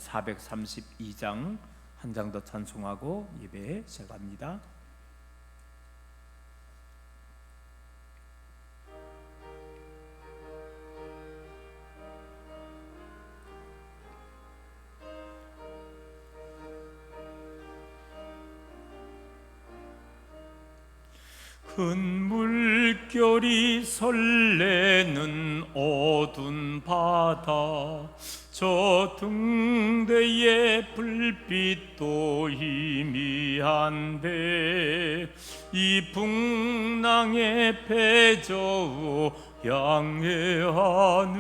432장 한 장 더 찬송하고 예배 시작합니다. 큰 물결이 설레는 어두운 바다, 저 등대의 불빛도 희미한데 이 풍랑에 패저 양해하는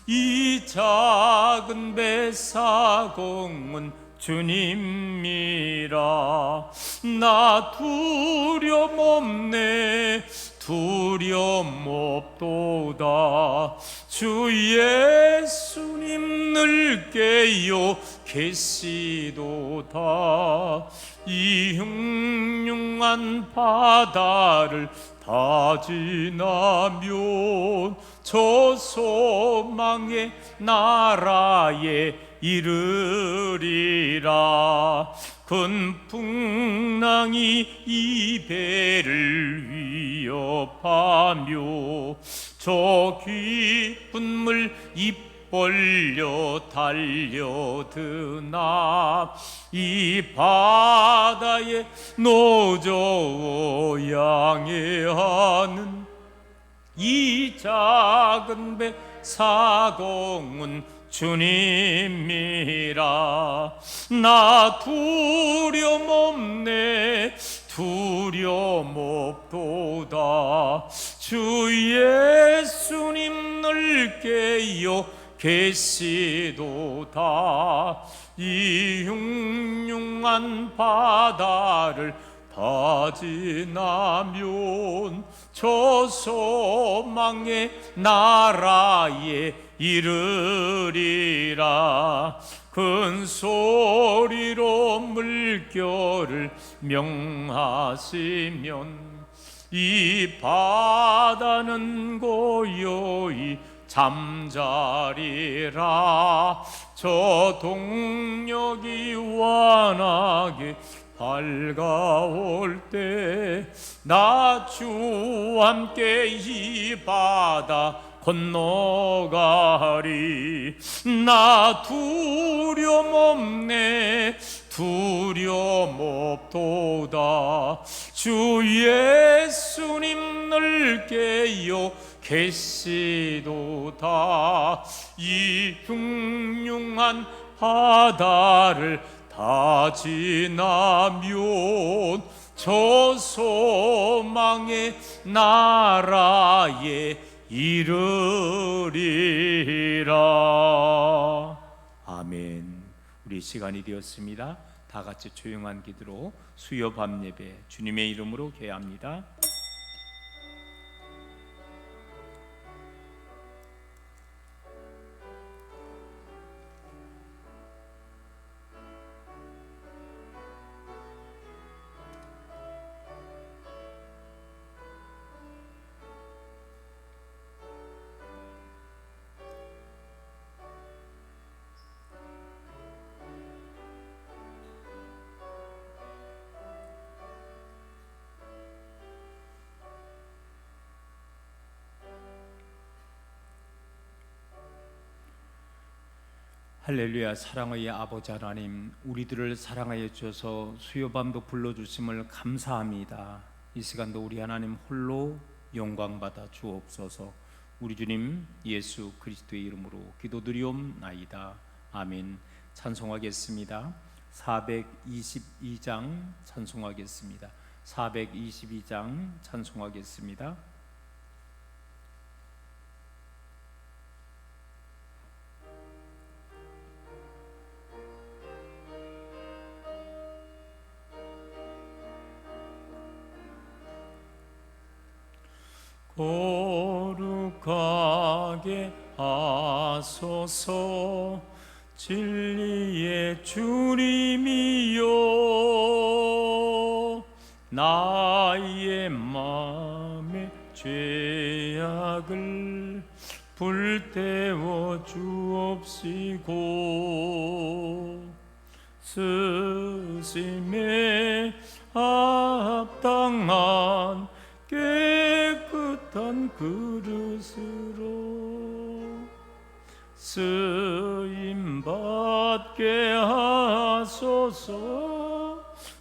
이 작은 배 사공은 주님이라. 나 두려움 없네, 두려움 없도다. 주 예수님 늘 깨어 계시도다. 이 흉흉한 바다를 다 지나면 저 소망의 나라에 이르리라. 큰 풍랑이 이 배를 위협하며 저 깊은 물 입벌려 달려드나 이 바다에 노저워 양해하는 이 작은 배 사공은 주님이라. 나 두려움 없네, 두려움 없도다. 주 예수님 늘 깨어 계시도다. 이 흉흉한 바다를 다 지나면 저 소망의 나라에 이르리라. 큰 소리로 물결을 명하시면 이 바다는 고요히 잠자리라. 저 동력이 완하게 밝아올 때 나 주와 함께 이 바다 건너가리. 나 두려움 없네, 두려움 없도다. 주 예수님 늘 깨어 계시도다. 이 흉흉한 바다를 다 지나면 저 소망의 나라에 이르리라. 아멘. 우리 시간이 되었습니다. 다 같이 조용한 기도로 수요 밤 예배 주님의 이름으로 개합니다. 할렐루야. 사랑의 아버지 하나님, 우리들을 사랑하여 주셔서 수요밤도 불러주심을 감사합니다. 이 시간도 우리 하나님 홀로 영광받아 주옵소서. 우리 주님 예수 그리스도의 이름으로 기도드리옵나이다. 아멘. 찬송하겠습니다. 422장 찬송하겠습니다. 422장 찬송하겠습니다. 거룩하게 하소서. 진리의 주님이여, 나의 맘의 죄악을 불태워 주옵시고 쓰심에 합당한 깨끗한 그릇으로 쓰임받게 하소서.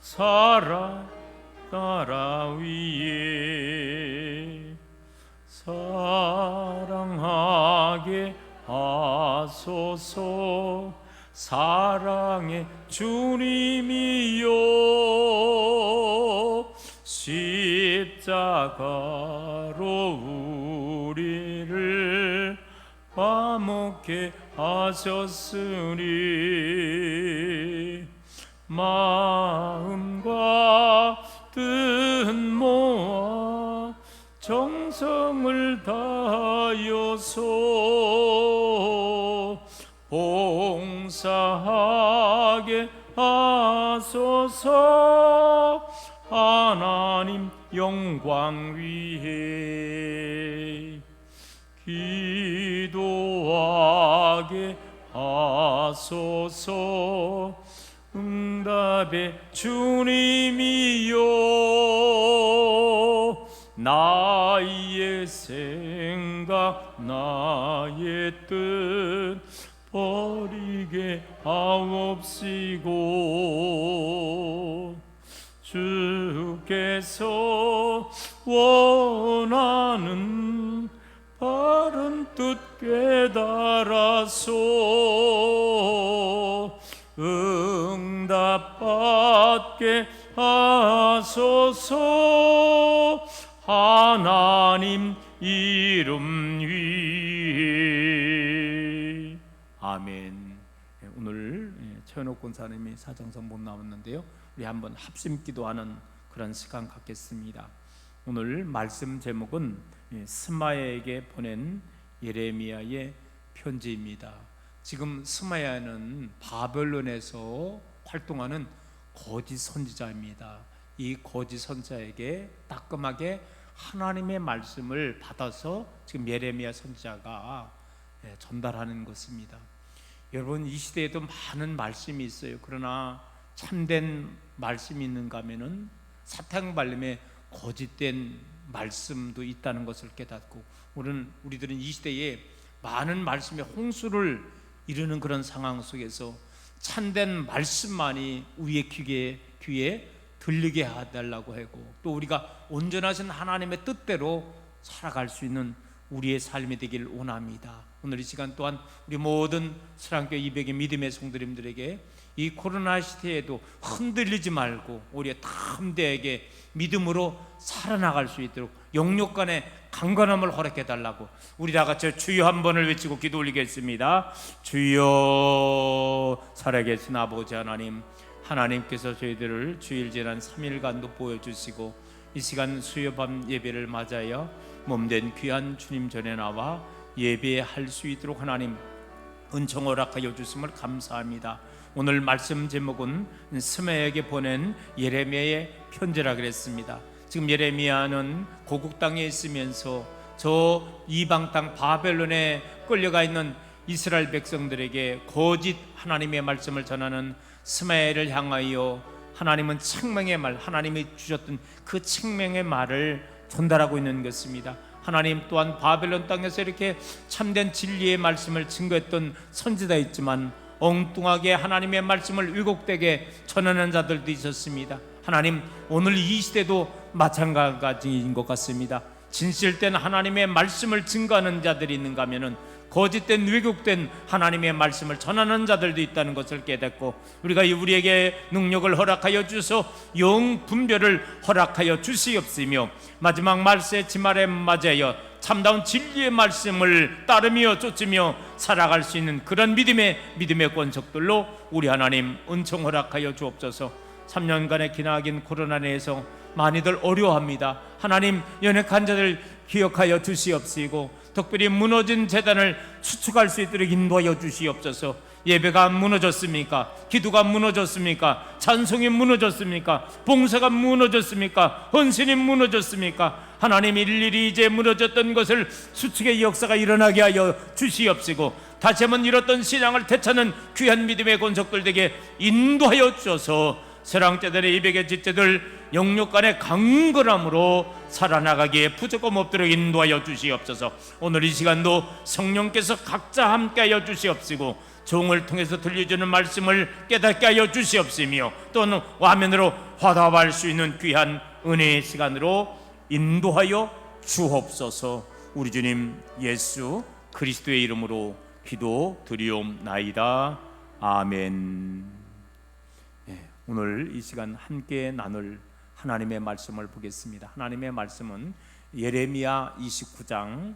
사랑 나라 위에 사랑하게 하소서. 사랑의 주님이여 십자가로 우리를 화목케 하셨으니 마음과 뜻 모아 정성을 다하여서 봉사하게 하소서. 하나님 영광 위해 기도하게 하소서. 응답의 주님이여 나의 생각 나의 뜻 버리게 하옵시고 주께서 원하는 바른 뜻 깨달아서 응답받게 하소서. 하나님 이름 위에 아멘. 오늘 최현옥 권사님이 사정선 못 나왔는데요, 우리 한번 합심 기도하는 그런 시간 갖겠습니다. 오늘 말씀 제목은 스마야에게 보낸 예레미야의 편지입니다. 지금 스마야는 바벨론에서 활동하는 거짓 선지자입니다. 이 거짓 선지자에게 따끔하게 하나님의 말씀을 받아서 지금 예레미야 선지자가 전달하는 것입니다. 여러분, 이 시대에도 많은 말씀이 있어요. 그러나 참된 말씀이 있는가 하면은 사탕발림에 거짓된 말씀도 있다는 것을 깨닫고, 우리들은 이 시대에 많은 말씀의 홍수를 이루는 그런 상황 속에서 참된 말씀만이 우리의 귀에 들리게 해달라고 하고, 또 우리가 온전하신 하나님의 뜻대로 살아갈 수 있는 우리의 삶이 되길 원합니다. 오늘 이 시간 또한 우리 모든 사랑교회 200의 믿음의 성도님들에게 이 코로나 시대에도 흔들리지 말고 오히려 담대하게 믿음으로 살아나갈 수 있도록 영육 간의 강건함을 허락해 달라고 우리 다 같이 주여 한 번을 외치고 기도 올리겠습니다. 주여. 살아계신 아버지 하나님, 하나님께서 저희들을 주일 지난 3일간도 보여주시고 이 시간 수요밤 예배를 맞아요 몸된 귀한 주님 전에 나와 예배할 수 있도록 하나님 은총 허락하여 주심을 감사합니다. 오늘 말씀 제목은 스마야에게 보낸 예레미야의 편지라 그랬습니다. 지금 예레미야는 고국 땅에 있으면서 저 이방 땅 바벨론에 끌려가 있는 이스라엘 백성들에게 거짓 하나님의 말씀을 전하는 스마야를 향하여 하나님은 책망의 말, 하나님이 주셨던 그 책망의 말을 전달하고 있는 것입니다. 하나님 또한 바벨론 땅에서 이렇게 참된 진리의 말씀을 증거했던 선지자 있지만 엉뚱하게 하나님의 말씀을 왜곡되게 전하는 자들도 있었습니다. 하나님, 오늘 이 시대도 마찬가지인 것 같습니다. 진실된 하나님의 말씀을 증거하는 자들이 있는가 하면은 거짓된 왜곡된 하나님의 말씀을 전하는 자들도 있다는 것을 깨닫고 우리가 우리에게 능력을 허락하여 주소 영 분별을 허락하여 주시옵시며 마지막 말세 지말에 맞아여 참다운 진리의 말씀을 따르며 쫓으며 살아갈 수 있는 그런 믿음의 권속들로 우리 하나님 은총 허락하여 주옵소서. 3년간의 기나긴 코로나 내에서 많이들 어려워합니다. 하나님, 연약한 자들 기억하여 주시옵시고 특별히 무너진 재단을 수축할 수 있도록 인도하여 주시옵소서. 예배가 무너졌습니까? 기도가 무너졌습니까? 찬송이 무너졌습니까? 봉사가 무너졌습니까? 헌신이 무너졌습니까? 하나님 일일이 이제 무너졌던 것을 수축의 역사가 일어나게 하여 주시옵시고, 다시 한번 잃었던 신앙을 되찾는 귀한 믿음의 권속들에게 인도하여 주셔서 세랑자들의 이백의 지체들 영육간의 강건함으로 살아나가기에 부족함 없도록 인도하여 주시옵소서. 오늘 이 시간도 성령께서 각자 함께하여 주시옵시고, 종을 통해서 들려주는 말씀을 깨닫게 하여 주시옵시며, 또는 화면으로 화답할 수 있는 귀한 은혜의 시간으로 인도하여 주옵소서. 우리 주님 예수 그리스도의 이름으로 기도드리옵나이다. 아멘. 오늘 이 시간 함께 나눌 하나님의 말씀을 보겠습니다. 하나님의 말씀은 예레미야 29장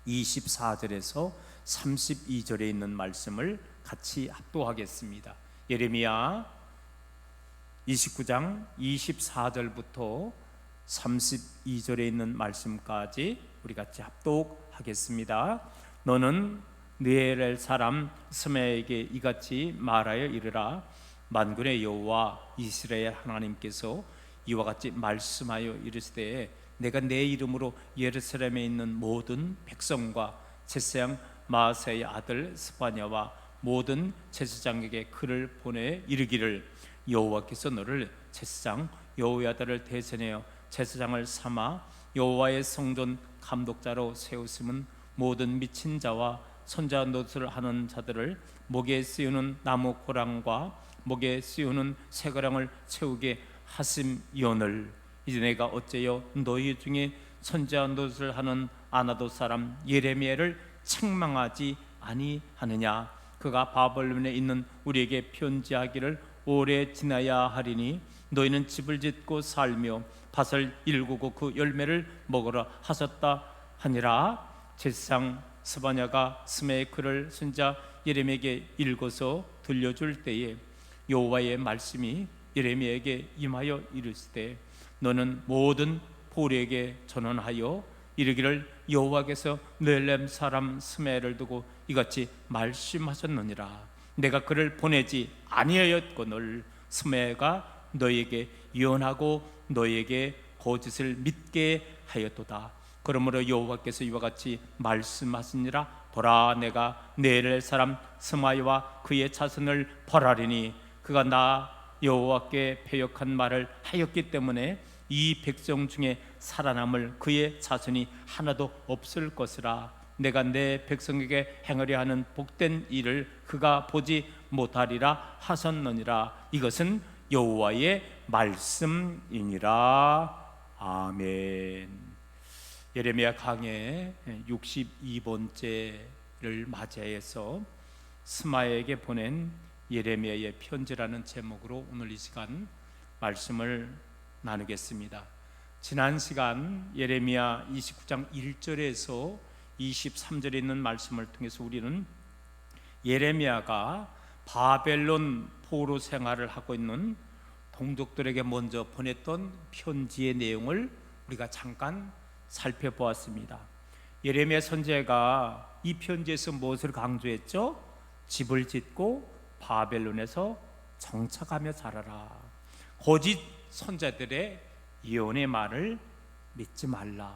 24절에서 32절에 있는 말씀을 같이 합독하겠습니다. 예레미야 29장 24절부터 32절에 있는 말씀까지 우리 같이 합독하겠습니다. 너는 느헤렐 사람 스메에게 이같이 말하여 이르라. 만군의 여호와 이스라엘 하나님께서 이와 같이 말씀하여 이르시되, 내가 내 이름으로 예루살렘에 있는 모든 백성과 제사장 마아세의 아들 스파냐와 모든 제사장에게 글을 보내 이르기를, 여호와께서 너를 제사장 여호야다를 대신하여 제사장을 삼아 여호와의 성전 감독자로 세우심은 모든 미친 자와 손자 노릇을 하는 자들을 목에 씌우는 나무 고랑과 목에 씌우는 새거랑을 채우게 하심이오늘, 이제 내가 어째여 너희 중에 손자 노릇을 하는 아나도 사람 예레미야를 책망하지 아니하느냐. 그가 바벨론에 있는 우리에게 편지하기를 오래 지나야 하리니 너희는 집을 짓고 살며 밭을 일구고 그 열매를 먹으라 하셨다 하니라. 제사장 스바냐가 스메의 글을 선자 예레미야에게 읽어서 들려줄 때에 여호와의 말씀이 예레미야에게 임하여 이르시되, 너는 모든 보리에게 전언하여 이르기를, 여호와께서 느헤렐 사람 스메를 두고 이같이 말씀하셨느니라. 내가 그를 보내지 아니하였거늘 스메가 너에게 예언하고 너에게 거짓을 믿게 하였도다. 그러므로 여호와께서 이와 같이 말씀하시니라. 보라, 내가 느헤렐 사람 스마야와 그의 자손을 벌하리니 그가 나 여호와께 패역한 말을 하였기 때문에 이 백성 중에 살아남을 그의 자손이 하나도 없을 것이라. 내가 내 백성에게 행하려 하는 복된 일을 그가 보지 못하리라 하셨느니라. 이것은 여호와의 말씀이니라. 아멘. 예레미야 강해 62번째를 맞이해서 스마야에게 보낸 예레미야의 편지라는 제목으로 오늘 이 시간 말씀을 나누겠습니다. 지난 시간 예레미야 29장 1절에서 23절에 있는 말씀을 통해서 우리는 예레미야가 바벨론 포로 생활을 하고 있는 동족들에게 먼저 보냈던 편지의 내용을 우리가 잠깐 살펴보았습니다. 예레미야 선지자가 이 편지에서 무엇을 강조했죠? 집을 짓고 바벨론에서 정착하며 살아라. 거짓 선자들의 예언의 말을 믿지 말라.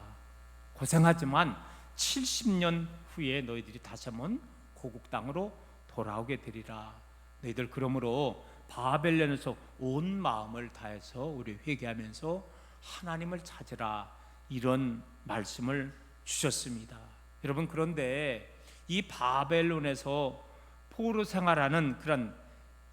고생하지만 70년 후에 너희들이 다시 한번 고국 땅으로 돌아오게 되리라. 너희들 그러므로 바벨론에서 온 마음을 다해서 우리 회개하면서 하나님을 찾으라. 이런 말씀을 주셨습니다. 여러분, 그런데 이 바벨론에서 포로 생활하는 그런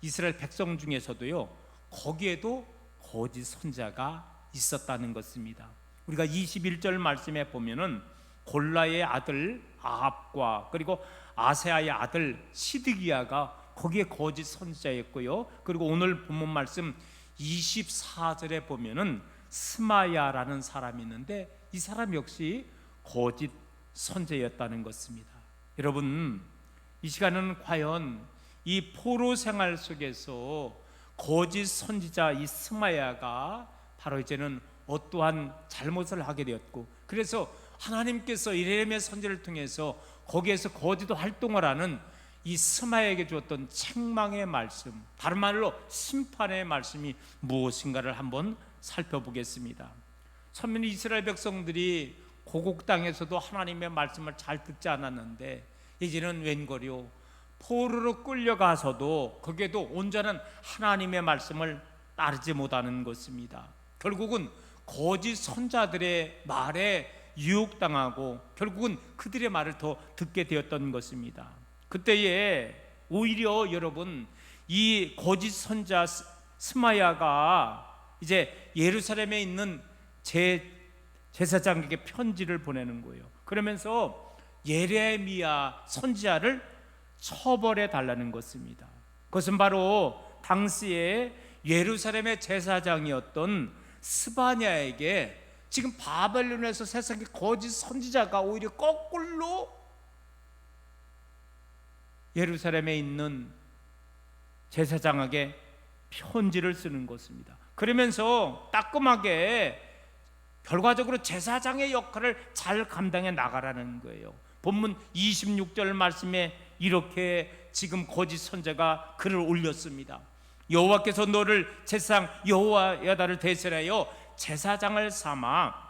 이스라엘 백성 중에서도요, 거기에도 거짓 선자가 있었다는 것입니다. 우리가 21절 말씀에 보면은 골라의 아들 아합과 그리고 아세아의 아들 시드기야가 거기에 거짓 선자였고요. 그리고 오늘 본문 말씀 24절에 보면은 스마야라는 사람이 있는데 이 사람 역시 거짓 선자였다는 것입니다. 여러분, 이 시간은 과연 이 포로 생활 속에서 거짓 선지자 이 스마야가 바로 이제는 어떠한 잘못을 하게 되었고, 그래서 하나님께서 예레미야 선지를 통해서 거기에서 거짓 활동을 하는 이 스마야에게 주었던 책망의 말씀, 다른 말로 심판의 말씀이 무엇인가를 한번 살펴보겠습니다. 처음에는 이스라엘 백성들이 고국 땅에서도 하나님의 말씀을 잘 듣지 않았는데 이제는 웬걸요, 포로로 끌려가서도 거기에도 온전한 하나님의 말씀을 따르지 못하는 것입니다. 결국은 거짓 선자들의 말에 유혹당하고 결국은 그들의 말을 더 듣게 되었던 것입니다. 그때에 오히려 여러분, 이 거짓 선자 스마야가 이제 예루살렘에 있는 제사장에게 편지를 보내는 거예요. 그러면서 예레미야 선지자를 처벌해 달라는 것입니다. 그것은 바로 당시에 예루살렘의 제사장이었던 스바냐에게 지금 바벨론에서 세상의 거짓 선지자가 오히려 거꾸로 예루살렘에 있는 제사장에게 편지를 쓰는 것입니다. 그러면서 따끔하게 결과적으로 제사장의 역할을 잘 감당해 나가라는 거예요. 본문 26절 말씀에 이렇게 지금 거짓 선자가 글을 올렸습니다. 여호와께서 너를 제사장 여호야다를 대신하여 제사장을 삼아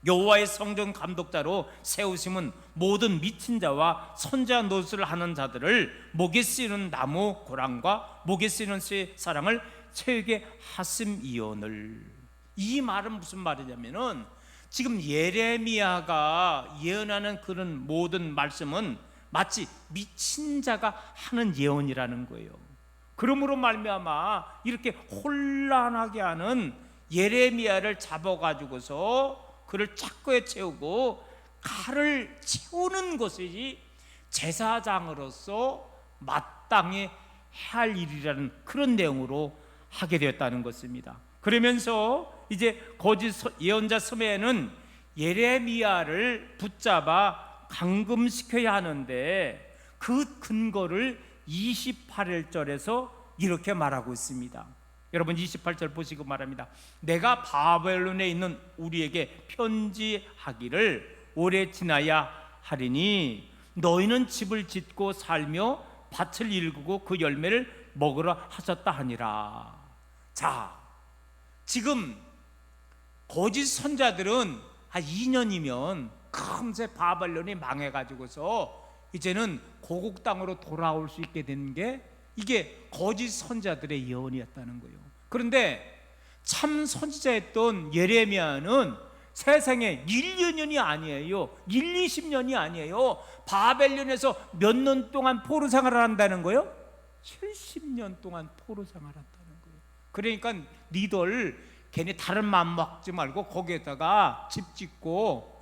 여호와의 성전 감독자로 세우심은 모든 미친 자와 선지자 노릇을 하는 자들을 목에 쓰이는 나무 고랑과 목에 쓰이는 새 사랑을 채우게 하심이오늘. 이 말은 무슨 말이냐면은 지금 예레미야가 예언하는 그런 모든 말씀은 마치 미친 자가 하는 예언이라는 거예요. 그러므로 말미암아 이렇게 혼란하게 하는 예레미야를 잡아가지고서 그를 착고에 채우고 칼을 채우는 것이 제사장으로서 마땅히 해야 할 일이라는 그런 내용으로 하게 되었다는 것입니다. 그러면서 이제 거짓 예언자 스메야는 예레미야를 붙잡아 감금시켜야 하는데 그 근거를 28절에서 이렇게 말하고 있습니다. 여러분 28절 보시고 말합니다. 내가 바벨론에 있는 우리에게 편지하기를 오래 지나야 하리니 너희는 집을 짓고 살며 밭을 일구고 그 열매를 먹으라 하셨다 하니라. 자, 지금 거짓 선자들은 한 2년이면 금세 바벨론이 망해가지고서 이제는 고국 땅으로 돌아올 수 있게 되는 게 이게 거짓 선자들의 예언이었다는 거예요. 그런데 참 선지자였던 예레미야는 세상에 1, 2년이 아니에요. 1, 20년이 아니에요. 바벨론에서 몇 년 동안 포로 생활을 한다는 거예요? 70년 동안 포로 생활한다는 거예요. 그러니까 니들 괜히 다른 마음 먹지 말고 거기에다가 집 짓고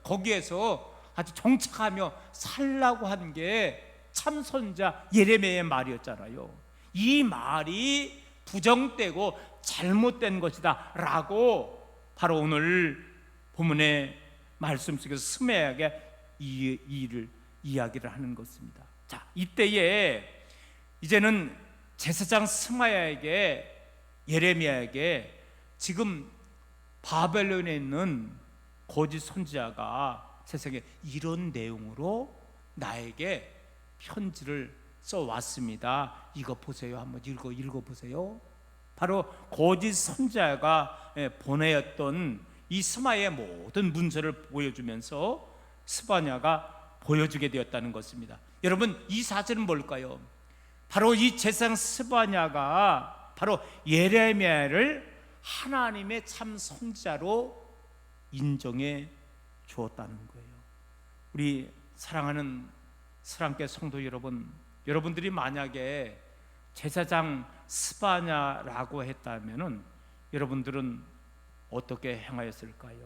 거기에서 아주 정착하며 살라고 한 게 참선자 예레미야의 말이었잖아요. 이 말이 부정되고 잘못된 것이다 라고 바로 오늘 본문의 말씀 속에서 스메야에게 이 일을 이야기를 하는 것입니다. 자, 이때에 이제는 제사장 스마야에게 예레미야에게 지금 바벨론에 있는 거짓 선지자가 세상에 이런 내용으로 나에게 편지를 써왔습니다. 이거 보세요. 한번 읽어보세요. 바로 거짓 선지자가 보내었던 이 스마야의 모든 문서를 보여주면서 스바냐가 보여주게 되었다는 것입니다. 여러분 이 사실은 뭘까요? 바로 이 제사장 스바냐가 바로 예레미야를 하나님의 참 선지자로 인정해 주었다는 거예요. 우리 사랑하는 사랑교회 성도 여러분, 여러분들이 만약에 제사장 스바냐라고 했다면은 여러분들은 어떻게 행하였을까요?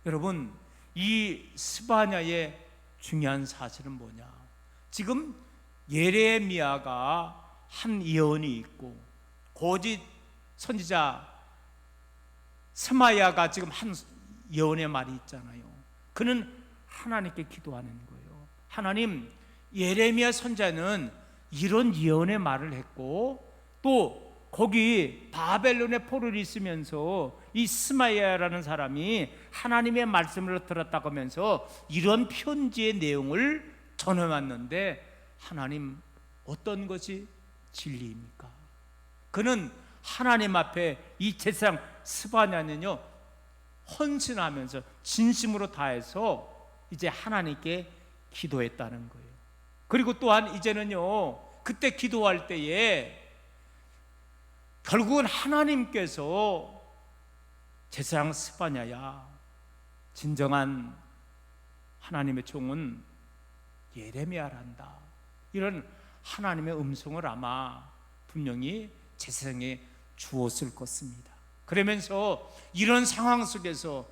여러분, 이 스바냐의 중요한 사실은 뭐냐? 지금 예레미야가 한 예언이 있고 거짓 선지자 스마야가 지금 한 예언의 말이 있잖아요. 그는 하나님께 기도하는 거예요. 하나님, 예레미야 선자는 이런 예언의 말을 했고 또 거기 바벨론의 포로를 있으면서 이 스마야라는 사람이 하나님의 말씀을 들었다고 하면서 이런 편지의 내용을 전해왔는데 하나님, 어떤 것이 진리입니까? 그는 하나님 앞에 이 제사장 스바냐는요 헌신하면서 진심으로 다해서 이제 하나님께 기도했다는 거예요. 그리고 또한 이제는요, 그때 기도할 때에 결국은 하나님께서 제사장 스바냐야, 진정한 하나님의 종은 예레미야란다, 이런 하나님의 음성을 아마 분명히 제사장에 주었을 것입니다. 그러면서 이런 상황 속에서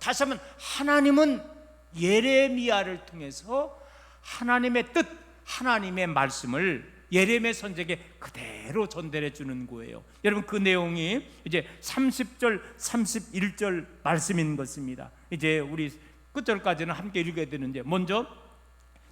다시 한번 하나님은 예레미야를 통해서 하나님의 뜻, 하나님의 말씀을 예레미야 선지자에게 그대로 전달해 주는 거예요. 여러분, 그 내용이 이제 30절 31절 말씀인 것입니다. 이제 우리 끝절까지는 함께 읽어야 되는데, 먼저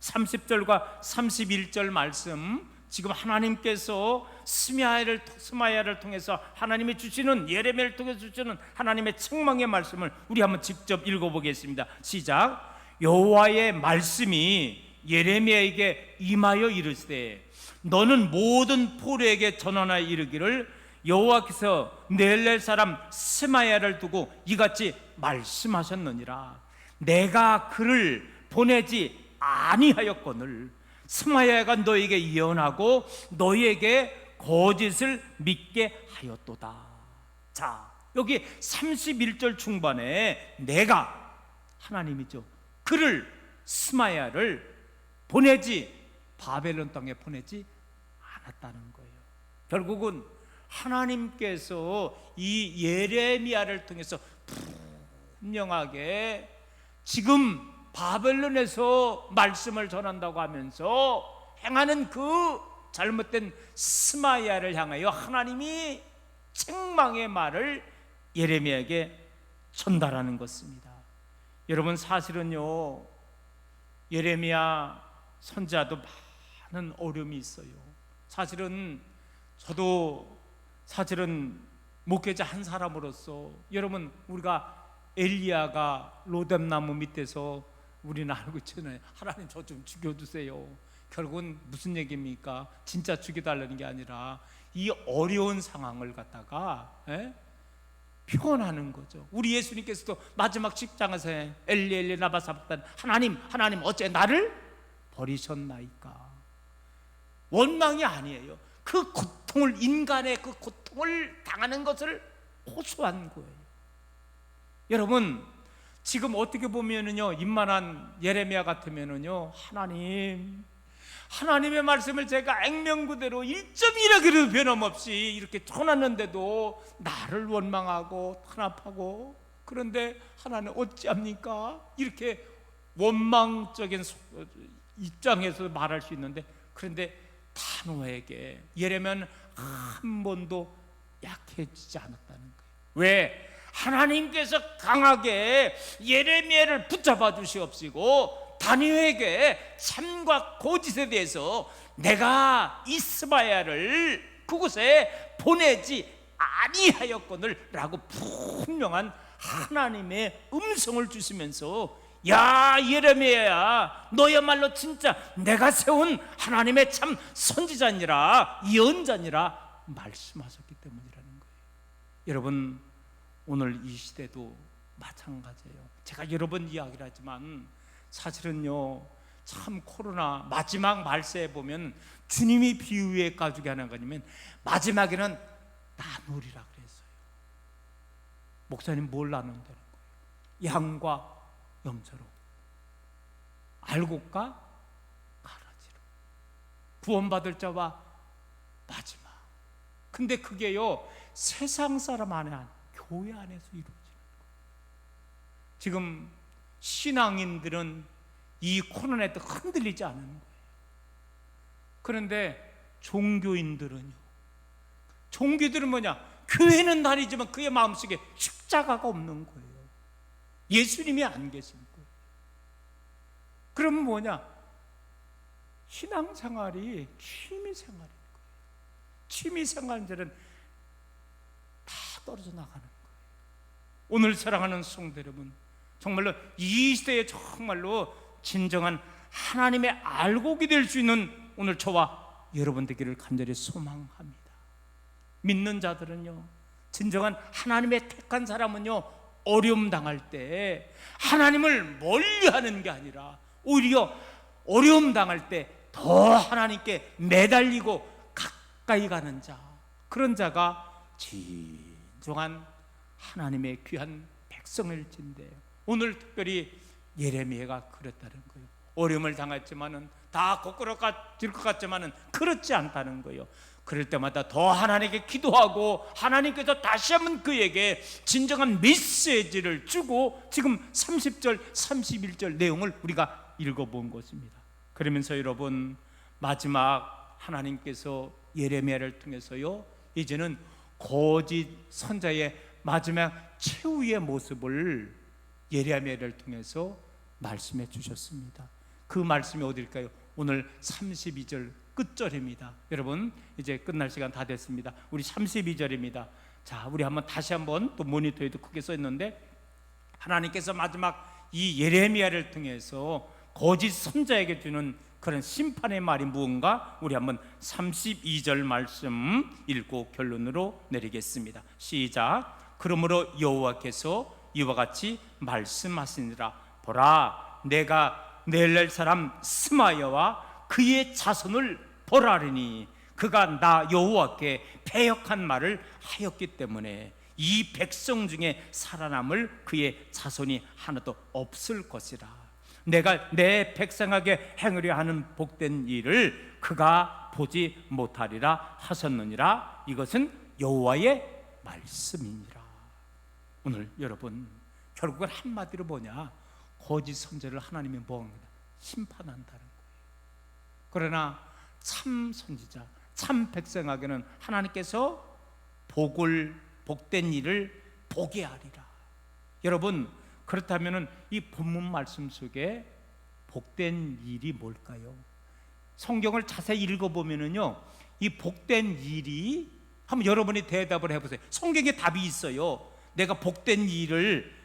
30절과 31절 말씀, 지금 하나님께서 스마야를 통해서 하나님이 주시는, 예레미야를 통해서 주시는 하나님의 책망의 말씀을 우리 한번 직접 읽어보겠습니다. 시작. 여호와의 말씀이 예레미야에게 임하여 이르시되, 너는 모든 포로에게 전하여 이르기를, 여호와께서 넬렐 사람 스마야를 두고 이같이 말씀하셨느니라. 내가 그를 보내지 아니하였거늘 스마야가 너에게 예언하고 너희에게 거짓을 믿게 하였도다. 자, 여기 31절 중반에 내가, 하나님이죠, 그를, 스마야를 보내지, 바벨론 땅에 보내지 않았다는 거예요. 결국은 하나님께서 이 예레미야를 통해서 분명하게 지금 바벨론에서 말씀을 전한다고 하면서 행하는 그 잘못된 스마야를 향하여 하나님이 책망의 말을 예레미야에게 전달하는 것입니다. 여러분, 사실은요, 예레미야 선지자도 많은 어려움이 있어요. 저도 목회자 한 사람으로서, 여러분, 우리가 엘리야가 로뎀나무 밑에서 우리는 알고 있잖아요. 하나님 저 좀 죽여주세요. 결국은 무슨 얘기입니까? 진짜 죽여달라는 게 아니라 이 어려운 상황을 갖다가 표현하는 거죠. 우리 예수님께서도 마지막 십자가에서 엘리 엘리 라마 사박단, 하나님 어째 나를 버리셨나이까. 원망이 아니에요. 그 고통을, 인간의 그 고통을 당하는 것을 호소한 거예요. 여러분, 지금 어떻게 보면은요, 임만한 예레미야 같으면은요, 하나님의 말씀을 제가 액면그대로 1.1하기도 변함없이 이렇게 쳐놨는데도 나를 원망하고 탄압하고, 그런데 하나님 어찌합니까? 이렇게 원망적인 입장에서 말할 수 있는데, 그런데 단호하게 예레미야는 한 번도 약해지지 않았다는 거예요. 왜? 하나님께서 강하게 예레미야를 붙잡아 주시옵시고 다니엘에게 참과 거짓에 대해서 내가 이스마야를 그곳에 보내지 아니하였거늘 라고 분명한 하나님의 음성을 주시면서, 야 예레미야야, 너야말로 진짜 내가 세운 하나님의 참 선지자니라, 예언자니라 말씀하셨기 때문이라는 거예요. 여러분, 오늘 이 시대도 마찬가지예요. 제가 여러 번 이야기를 하지만 사실은요, 참 코로나 마지막 말세에 보면 주님이 비유에 가지고 하는 거냐면 마지막에는 나누리라 그랬어요. 목사님 뭘 나눈다는 거예요? 양과 염소로, 알곡과 가라지로, 구원받을 자와 마지막. 근데 그게요, 세상 사람 안에, 교회 안에서 이루어지는 거예요. 지금 신앙인들은 이 코로나에 또 흔들리지 않는 거예요. 그런데 종교인들은요, 종교들은 뭐냐? 교회는 다니지만 그의 마음속에 십자가가 없는 거예요. 예수님이 안 계신 거예요. 그러면 뭐냐? 신앙생활이 취미생활인 거예요. 취미생활들은 다 떨어져 나가는 거예요. 오늘 사랑하는 성도 여러분, 정말로 이 시대에 정말로 진정한 하나님의 알곡이 될 수 있는 오늘 저와 여러분 되기를 간절히 소망합니다. 믿는 자들은요, 진정한 하나님의 택한 사람은요, 어려움 당할 때 하나님을 멀리하는 게 아니라 오히려 어려움 당할 때 더 하나님께 매달리고 가까이 가는 자, 그런 자가 진정한 하나님의 귀한 백성일진데, 오늘 특별히 예레미야가 그랬다는 거예요. 어려움을 당했지만은 다 거꾸로질 것 같지만은 그렇지 않다는 거예요. 그럴 때마다 더 하나님께 기도하고 하나님께서 다시 한번 그에게 진정한 메시지를 주고, 지금 30절 31절 내용을 우리가 읽어본 것입니다. 그러면서 여러분, 마지막 하나님께서 예레미야를 통해서요, 이제는 거짓 선자의 마지막 최후의 모습을 예레미야를 통해서 말씀해 주셨습니다. 그 말씀이 어딜까요? 오늘 32절 끝절입니다. 여러분, 이제 끝날 시간 다 됐습니다. 우리 32절입니다. 자, 우리 다시 한번 또 모니터에도 크게 써 있는데, 하나님께서 마지막 이 예레미야를 통해서 거짓 선자에게 주는 그런 심판의 말이 무언가, 우리 한번 32절 말씀 읽고 결론으로 내리겠습니다. 시작. 그러므로 여호와께서 이와 같이 말씀하시니라. 보라, 내가 넬 사람 스마야와 그의 자손을 벌하리니 그가 나 여호와께 패역한 말을 하였기 때문에 이 백성 중에 살아남을 그의 자손이 하나도 없을 것이라. 내가 내 백성에게 행하려 하는 복된 일을 그가 보지 못하리라 하셨느니라. 이것은 여호와의 말씀이니라. 오늘 여러분, 결국은 한마디로 뭐냐, 거짓 선지자를 하나님이 뭐합니다? 심판한다는 거예요. 그러나 참 선지자, 참 백성에게는 하나님께서 복된 일을 보게 하리라. 여러분, 그렇다면 이 본문 말씀 속에 복된 일이 뭘까요? 성경을 자세히 읽어보면요, 이 복된 일이, 한번 여러분이 대답을 해보세요. 성경에 답이 있어요. 내가 복된 일을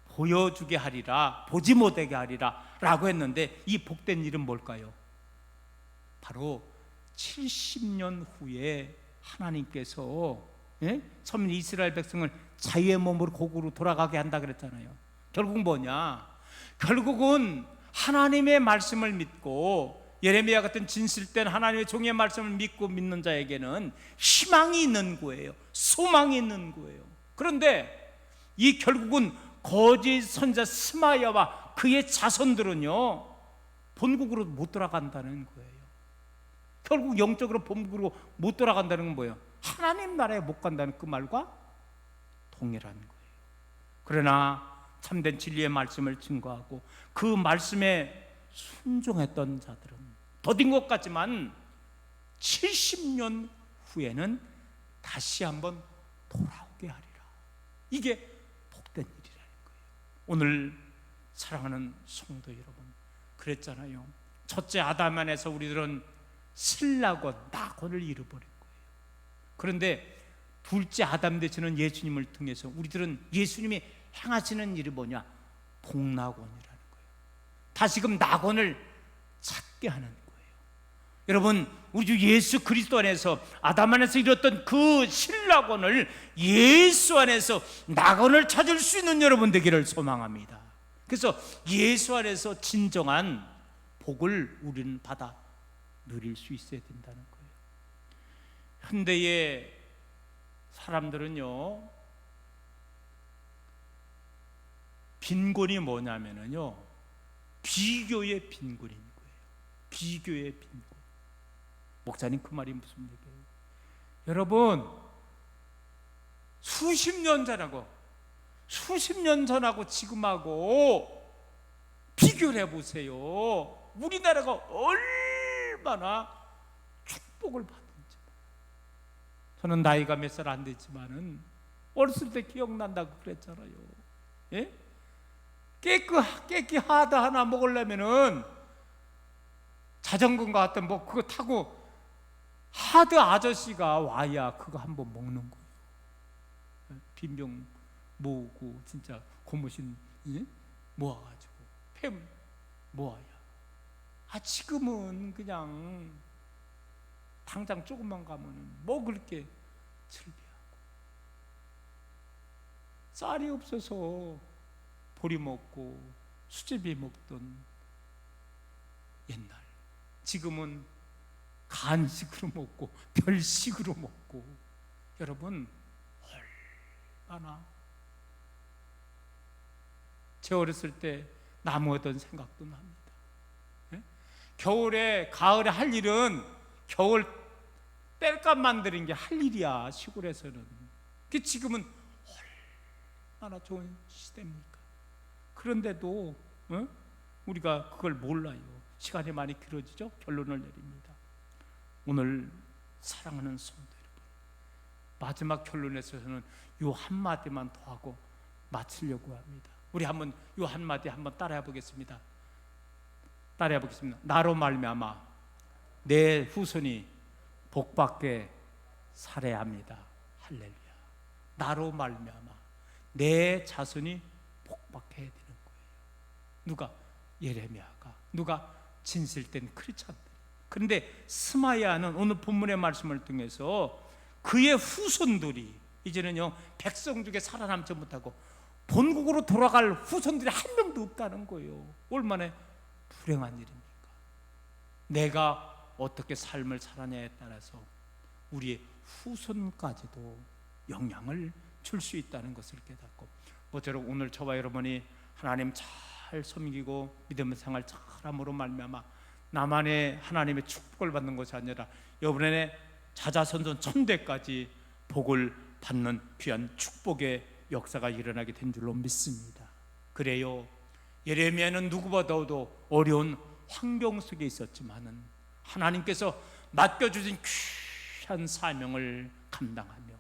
보여주게 하리라, 보지 못하게 하리라 라고 했는데, 이 복된 일은 뭘까요? 바로 70년 후에 하나님께서 처음 이스라엘 백성을 자유의 몸으로 고국으로 돌아가게 한다 그랬잖아요. 결국 뭐냐? 결국은 하나님의 말씀을 믿고, 예레미야 같은 진실된 하나님의 종의 말씀을 믿고 믿는 자에게는 희망이 있는 거예요. 소망이 있는 거예요. 그런데 이 결국은 거짓 선자 스마야와 그의 자손들은요, 본국으로 못 돌아간다는 거예요. 결국 영적으로 본국으로 못 돌아간다는 건 뭐예요? 하나님 나라에 못 간다는 그 말과 동일한 거예요. 그러나 참된 진리의 말씀을 증거하고 그 말씀에 순종했던 자들은 더딘 것 같지만 70년 후에는 다시 한번 돌아오게 하리라. 이게 복된 일이라는 거예요. 오늘 사랑하는 성도 여러분, 그랬잖아요. 첫째 아담 안에서 우리들은 신라고 낙원을 잃어버린 거예요. 그런데 둘째 아담 되시는 예수님을 통해서 우리들은 예수님이 행하시는 일이 뭐냐? 복낙원이라는 거예요. 다시금 낙원을 찾게 하는 거예요. 여러분, 우리 주 예수 그리스도 안에서 아담 안에서 이뤘던 그 신낙원을 예수 안에서 낙원을 찾을 수 있는 여러분 되기를 소망합니다. 그래서 예수 안에서 진정한 복을 우리는 받아 누릴 수 있어야 된다는 거예요. 현대의 사람들은요, 빈곤이 뭐냐면요, 비교의 빈곤인 거예요. 비교의 빈곤. 목사님, 그 말이 무슨 얘기예요? 여러분, 수십 년 전하고 지금하고 비교를 해보세요. 우리나라가 얼마나 축복을 받은지. 저는 나이가 몇 살 안 됐지만은 어렸을 때 기억난다고 그랬잖아요. 예? 깨끼 하드 하나 먹으려면은 자전거인가 하여튼 뭐 그거 타고 하드 아저씨가 와야 그거 한번 먹는 거예요. 빈병 모으고 진짜 고무신 모아가지고 팸 모아야. 지금은 그냥 당장 조금만 가면은 뭐 그렇게 즐비하고. 쌀이 없어서 보리 먹고 수제비 먹던 옛날, 지금은 간식으로 먹고 별식으로 먹고, 여러분 얼마나, 제 어렸을 때 나무 얻은 생각도 납니다. 예? 겨울에, 가을에 할 일은 겨울 땔감 만드는 게 할 일이야, 시골에서는. 그 지금은 얼마나 좋은 시대입니까? 그런데도 우리가 그걸 몰라요. 시간이 많이 길어지죠? 결론을 내립니다. 오늘 사랑하는 성도 여러분, 마지막 결론에서는 요 한마디만 더 하고 마치려고 합니다. 우리 한번 요 한마디 한번 따라해 보겠습니다. 나로 말미암아 내 후손이 복받게 살아야 합니다. 할렐루야. 나로 말미암아 내 자손이 복받게 해야 되는 거예요. 누가? 예레미야가. 누가? 진실된 크리스찬들. 그런데 스마야는 오늘 본문의 말씀을 통해서 그의 후손들이 이제는요, 백성 중에 살아남지 못하고 본국으로 돌아갈 후손들이 한 명도 없다는 거예요. 얼마나 불행한 일입니까? 내가 어떻게 삶을 살아냐에 따라서 우리의 후손까지도 영향을 줄 수 있다는 것을 깨닫고, 모쪼록 오늘 저와 여러분이 하나님 잘 섬기고 믿음의 생활 잘함으로 말미암아 나만의 하나님의 축복을 받는 것이 아니라 여러분의 자자손손 천대까지 복을 받는 귀한 축복의 역사가 일어나게 된 줄로 믿습니다. 그래요, 예레미야는 누구보다도 어려운 환경 속에 있었지만은 하나님께서 맡겨주신 귀한 사명을 감당하며,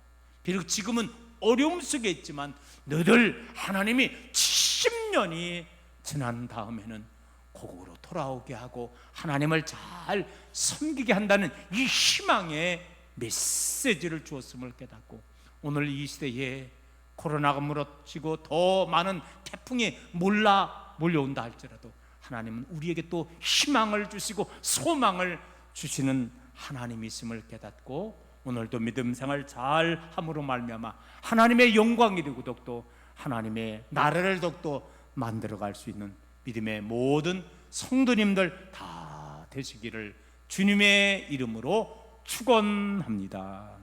비록 지금은 어려움 속에 있지만 너들 하나님이 70년이 지난 다음에는 고국으로 돌아오게 하고 하나님을 잘 섬기게 한다는 이 희망의 메시지를 주었음을 깨닫고, 오늘 이 시대에 코로나가 물어지고 더 많은 태풍이 몰려온다 할지라도 하나님은 우리에게 또 희망을 주시고 소망을 주시는 하나님이 있음을 깨닫고, 오늘도 믿음 생활 잘 함으로 말미암아 하나님의 영광이 되고 더욱더 하나님의 나라를 더욱더 만들어갈 수 있는 믿음의 모든 성도님들 다 되시기를 주님의 이름으로 축원합니다.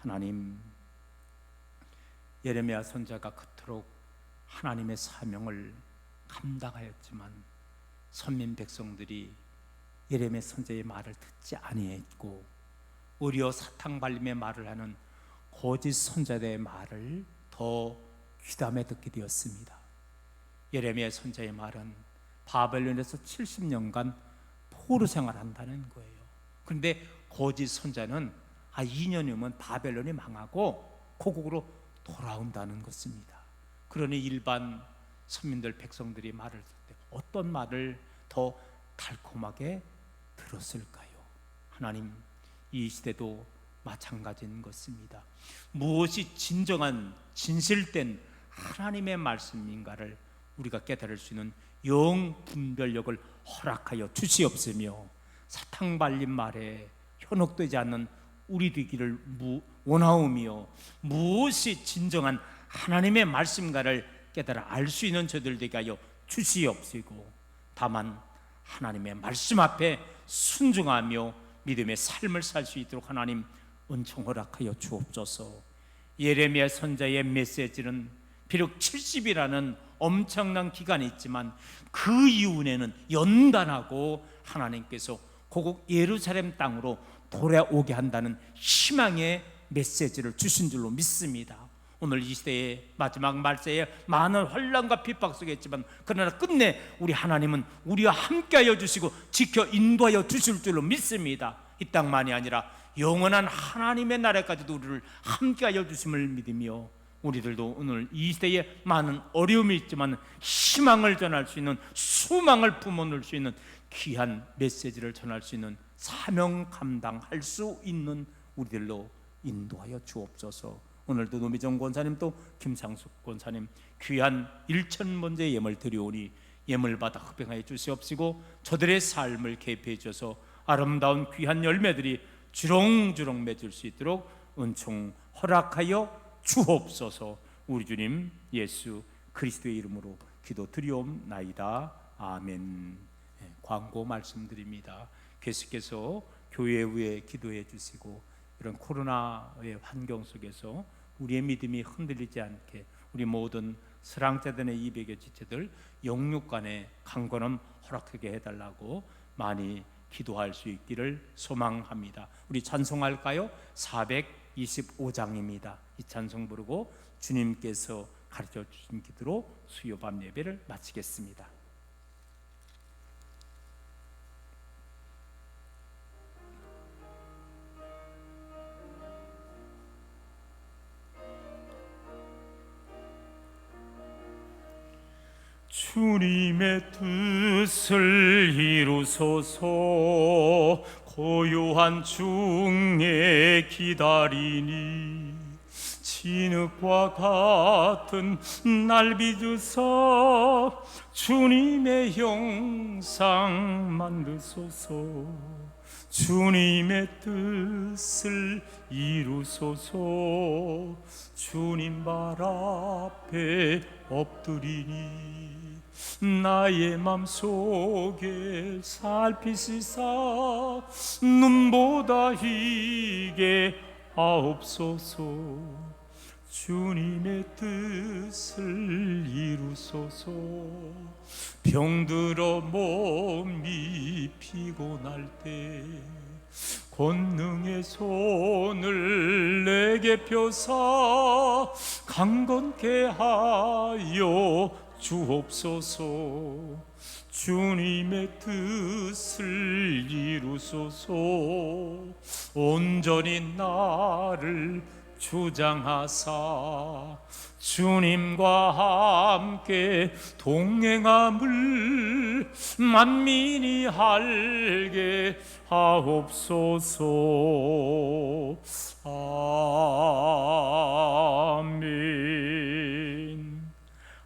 하나님, 예레미야 선지자가 그토록 하나님의 사명을 감당하였지만 선민 백성들이 예레미야 선지자의 말을 듣지 아니했고 오히려 사탕발림의 말을 하는 거짓 선지자의 말을 더 귀담아 듣게 되었습니다. 예레미야 선지자의 말은 바벨론에서 70년간 포로 생활한다는 거예요. 그런데 거짓 선지자는 2년이면 바벨론이 망하고 고국으로 돌아온다는 것입니다. 그러니 일반 선민들 백성들이 말을 듣을 때 어떤 말을 더 달콤하게 들었을까요? 하나님, 이 시대도 마찬가지인 것입니다. 무엇이 진정한 진실된 하나님의 말씀인가를 우리가 깨달을 수 있는 영 분별력을 허락하여 주시옵으며, 사탕 발린 말에 현혹되지 않는 우리 되기를 원하오며, 무엇이 진정한 하나님의 말씀인가를 깨달아 알 수 있는 저들 되게 하여 주시옵시고, 다만 하나님의 말씀 앞에 순종하며 믿음의 삶을 살 수 있도록 하나님 은총 허락하여 주옵소서. 예레미야 선지자의 메시지는 비록 70이라는 엄청난 기간이 있지만 그 이후에는 연단하고 하나님께서 고국 예루살렘 땅으로 돌아오게 한다는 희망의 메시지를 주신 줄로 믿습니다. 오늘 이 시대의 마지막 말세에 많은 혼란과 핍박 속에 있지만 그러나 끝내 우리 하나님은 우리와 함께하여 주시고 지켜 인도하여 주실 줄로 믿습니다. 이 땅만이 아니라 영원한 하나님의 나라까지도 우리를 함께하여 주심을 믿으며, 우리들도 오늘 이 시대에 많은 어려움이 있지만 희망을 전할 수 있는, 소망을 품어놓을 수 있는 귀한 메시지를 전할 수 있는 사명 감당할 수 있는 우리들로 인도하여 주옵소서. 오늘도 노미정 권사님 또 김상숙 권사님 귀한 1,000번째 예물 드리오니 예물 받아 흡행하여 주시옵시고 저들의 삶을 개입해 주셔서 아름다운 귀한 열매들이 주렁주렁 맺을 수 있도록 은총 허락하여 주옵소서. 우리 주님 예수 그리스도의 이름으로 기도드리옵나이다. 아멘. 광고 말씀드립니다. 계속해서 교회 위에 기도해 주시고, 이런 코로나의 환경 속에서 우리의 믿음이 흔들리지 않게 우리 모든 사랑자들의 200여 지체들 영육간의 강건함 허락하게 해달라고 많이 기도할 수 있기를 소망합니다. 우리 찬송할까요? 425장입니다. 이 찬송 부르고 주님께서 가르쳐 주신 기도로 수요 밤 예배를 마치겠습니다. 주님의 뜻을 이루소서. 고요한 중에 기다리니 진흙과 같은 날 빚으사 주님의 형상 만드소서. 주님의 뜻을 이루소서. 주님 발 앞에 엎드리니 나의 맘속에 살피시사 눈보다 희게 하옵소서. 주님의 뜻을 이루소서. 병들어 몸이 피곤할 때 권능의 손을 내게 펴사 강건케 하여 주옵소서. 주님의 뜻을 이루소서. 온전히 나를 주장하사 주님과 함께 동행함을 만민이 알게 하옵소서. 아멘.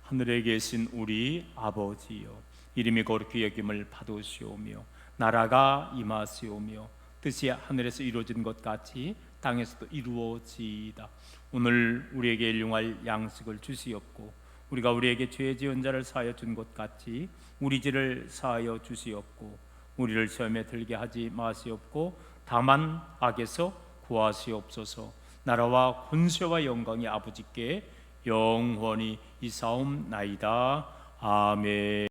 하늘에 계신 우리 아버지여, 이름이 거룩히 여김을 받으시오며 나라가 임하시오며 뜻이 하늘에서 이루어진 것 같이 땅에서도 이루어지이다. 오늘 우리에게 일용할 양식을 주시옵고 우리가 우리에게 죄 지은 자를 사하여 준 것 같이 우리 죄를 사하여 주시옵고 우리를 시험에 들게 하지 마시옵고 다만 악에서 구하시옵소서. 나라와 권세와 영광이 아버지께 영원히 이사옵나이다. 아멘.